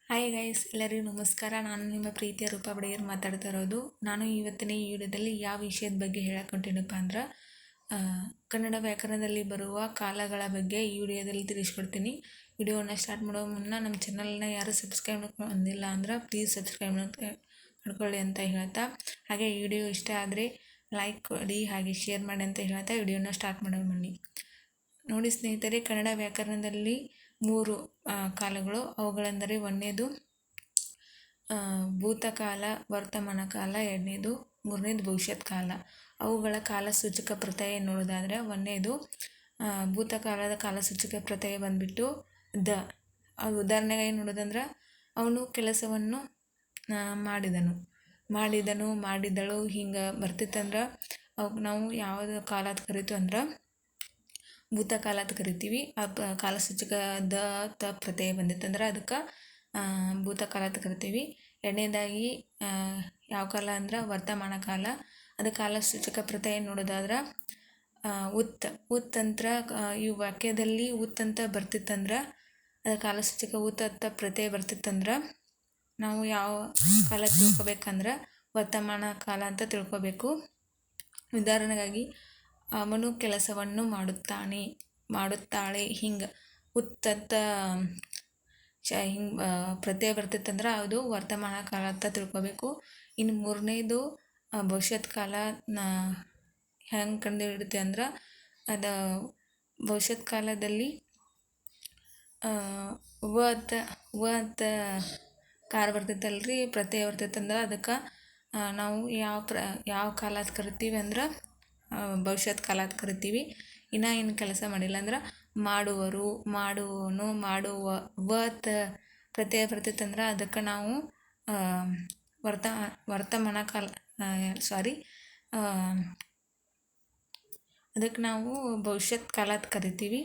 Hi guys, ಎಲ್ಲರಿಗೂ ನಮಸ್ಕಾರ. ನಾನು ನಿಮ್ಮ ಪ್ರೀತಿಯ ರೂಪಾ ಬಡಿಗೇರ್ ಮಾತಾಡ್ತಾ ಇರೋದು. ನಾನು ಇವತ್ತಿನ ಈ ವಿಡಿಯೋದಲ್ಲಿ ಯಾವ ವಿಷಯದ ಬಗ್ಗೆ ಹೇಳಕ್ಕೊಂಟೇನಪ್ಪ ಅಂದ್ರೆ ಕನ್ನಡ ವ್ಯಾಕರಣದಲ್ಲಿ ಬರುವ ಕಾಲಗಳ ಬಗ್ಗೆ ಈ ವಿಡಿಯೋದಲ್ಲಿ ತಿಳಿಸ್ಕೊಡ್ತೀನಿ. ವಿಡಿಯೋನ ಸ್ಟಾರ್ಟ್ ಮಾಡೋ ಮುನ್ನ ನಮ್ಮ ಚಾನಲ್ನ ಯಾರು ಸಬ್ಸ್ಕ್ರೈಬ್ ಮಾಡ್ಕೊಂಡಿಲ್ಲ ಅಂದ್ರೆ ಪ್ಲೀಸ್ ಸಬ್ಸ್ಕ್ರೈಬ್ ಮಾಡ್ಕೊಳ್ಳಿ ಅಂತ ಹೇಳ್ತಾ, ಹಾಗೆ ಈ ವಿಡಿಯೋ ಇಷ್ಟ ಆದರೆ ಲೈಕ್ ಕೊಡಿ ಹಾಗೆ ಶೇರ್ ಮಾಡಿ ಅಂತ ಹೇಳ್ತಾ ವಿಡಿಯೋನ ಸ್ಟಾರ್ಟ್ ಮಾಡೋ ಬನ್ನಿ. ನೋಡಿ ಸ್ನೇಹಿತರೆ, ಕನ್ನಡ ವ್ಯಾಕರಣದಲ್ಲಿ 3 ಕಾಲಗಳು. ಅವುಗಳೆಂದರೆ ಒಂದನೇದು ಭೂತಕಾಲ, ವರ್ತಮಾನ ಕಾಲ, ಎರಡನೇದು, ಮೂರನೇದು ಭವಿಷ್ಯತ್ ಕಾಲ. ಅವುಗಳ ಕಾಲಸೂಚಕ ಪ್ರತ್ಯಯ ನೋಡೋದಾದರೆ ಒಂದನೇದು ಭೂತಕಾಲದ ಕಾಲಸೂಚಕ ಪ್ರತ್ಯಯ ಬಂದುಬಿಟ್ಟು ದ. ಅದು ಉದಾಹರಣೆಗೆ ಏನು ನೋಡೋದಂದ್ರೆ, ಅವನು ಕೆಲಸವನ್ನು ಮಾಡಿದನು, ಮಾಡಿದಳು ಹಿಂಗೆ ಬರ್ತಿತ್ತಂದ್ರೆ ಅವಾಗ ನಾವು ಯಾವುದು ಕಾಲದ ಕರಿತು ಅಂದ್ರೆ ಭೂತಕಾಲ ಅಂತ ಕರಿತೀವಿ. ಆ ಕಾಲಸೂಚಕ ದ ತ ಪ್ರತ್ಯಯ ಬಂದಿತ್ತಂದ್ರೆ ಅದಕ್ಕೆ ಭೂತಕಾಲ ಅಂತ ಕರಿತೀವಿ. ಎರಡನೇದಾಗಿ ಯಾವ ಕಾಲ ಅಂದ್ರೆ ವರ್ತಮಾನ ಕಾಲ. ಅದು ಕಾಲಸೂಚಕ ಪ್ರತ್ಯಯ ನೋಡೋದಾದ್ರೆ ಉತ್ ಅಂತ ಈ ವಾಕ್ಯದಲ್ಲಿ ಉತ್ ಅಂತ ಬರ್ತಿತ್ತಂದ್ರೆ ಅದು ಕಾಲಸೂಚಕ ಉತ್ ಅಂತ ಪ್ರತ್ಯಯ ಬರ್ತಿತ್ತಂದ್ರೆ ನಾವು ಯಾವ ಕಾಲ ತಿಳ್ಕೊಬೇಕಂದ್ರೆ ವರ್ತಮಾನ ಕಾಲ ಅಂತ ತಿಳ್ಕೊಬೇಕು. ಉದಾಹರಣೆಗಾಗಿ ಅವನು ಕೆಲಸವನ್ನು ಮಾಡುತ್ತಾಳೆ ಹಿಂಗೆ ಉತ್ತಂತ ಹಿಂಗೆ ಪ್ರತ್ಯಯ ಬರ್ತಿತ್ತಂದ್ರೆ ಅದು ವರ್ತಮಾನ ಕಾಲ ಅಂತ ತಿಳ್ಕೊಬೇಕು. ಇನ್ನು ಮೂರನೇದು ಭವಿಷ್ಯತ್ ಕಾಲ ಹೆಂಗೆ ಕಂಡು ಹಿಡಿತೆ ಅಂದ್ರೆ ಅದು ಭವಿಷ್ಯತ್ ಕಾಲದಲ್ಲಿ ವ ಅಂತ ಕಾರ ಬರ್ತೈತಲ್ರಿ, ಪ್ರತ್ಯಯ ಬರ್ತೈತಂದ್ರೆ ಅದಕ್ಕೆ ನಾವು ಯಾವ ಕಾಲ ಅಂತ ಕರಿತೀವಿ ಅಂದ್ರೆ ಭವಿಷ್ಯತ್ ಕಾಲ ಅಂತ ಕರಿತೀವಿ. ಏನು ಕೆಲಸ ಮಾಡಿಲ್ಲ ಅಂದ್ರೆ ಮಾಡುವವರು, ಮಾಡುವವನು, ಮಾಡುವ ಪ್ರತ್ಯಯ ಬರ್ತೈತಂದ್ರೆ ಅದಕ್ಕೆ ನಾವು ವರ್ತಮಾನ ಕಾಲ ಅದಕ್ಕೆ ನಾವು ಭವಿಷ್ಯತ್ ಕಾಲ ಅಂತ ಕರಿತೀವಿ.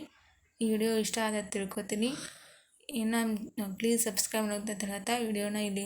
ಈ ವಿಡಿಯೋ ಇಷ್ಟ ಆದ ತಿಳ್ಕೊತೀನಿ. ಇನ್ನು ಪ್ಲೀಸ್ ಸಬ್ಸ್ಕ್ರೈಬ್ ಅಂತ ಹೇಳ್ತಾ ವಿಡಿಯೋನ ಇಲ್ಲಿ